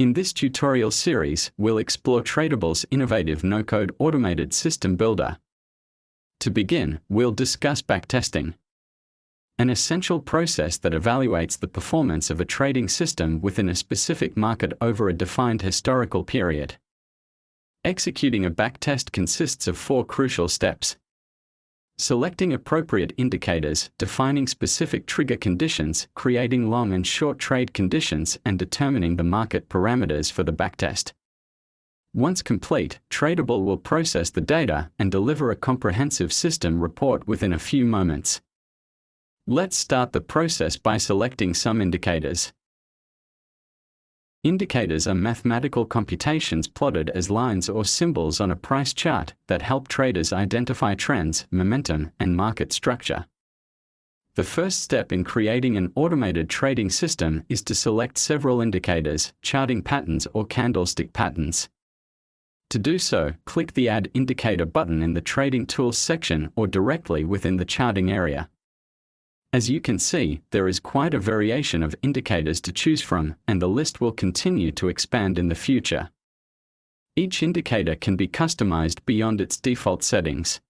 In this tutorial series, we'll explore Tradable's innovative no-code automated system builder. To begin, we'll discuss backtesting, an essential process that evaluates the performance of a trading system within a specific market over a defined historical period. Executing a backtest consists of 4 crucial steps: selecting appropriate indicators, defining specific trigger conditions, creating long and short trade conditions, and determining the market parameters for the backtest. Once complete, Tradable will process the data and deliver a comprehensive system report within a few moments. Let's start the process by selecting some indicators. Indicators are mathematical computations plotted as lines or symbols on a price chart that help traders identify trends, momentum, and market structure. The first step in creating an automated trading system is to select several indicators, charting patterns or candlestick patterns. To do so, click the Add Indicator button in the Trading Tools section or directly within the charting area. As you can see, there is quite a variation of indicators to choose from, and the list will continue to expand in the future. Each indicator can be customized beyond its default settings.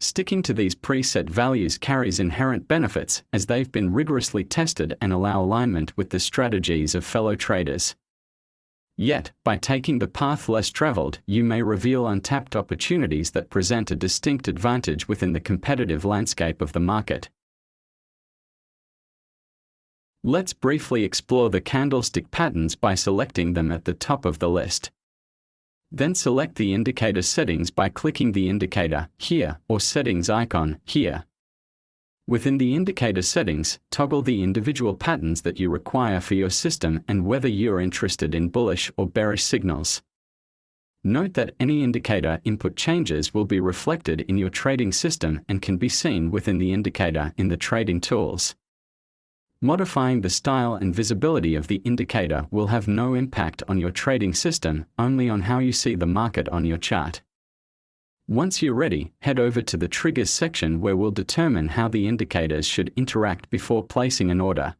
Sticking to these preset values carries inherent benefits, as they've been rigorously tested and allow alignment with the strategies of fellow traders. Yet, by taking the path less traveled, you may reveal untapped opportunities that present a distinct advantage within the competitive landscape of the market. Let's briefly explore the candlestick patterns by selecting them at the top of the list. Then select the indicator settings by clicking the indicator here or settings icon here. Within the indicator settings, toggle the individual patterns that you require for your system and whether you're interested in bullish or bearish signals. Note that any indicator input changes will be reflected in your trading system and can be seen within the indicator in the trading tools. Modifying the style and visibility of the indicator will have no impact on your trading system, only on how you see the market on your chart. Once you're ready, head over to the Triggers section where we'll determine how the indicators should interact before placing an order.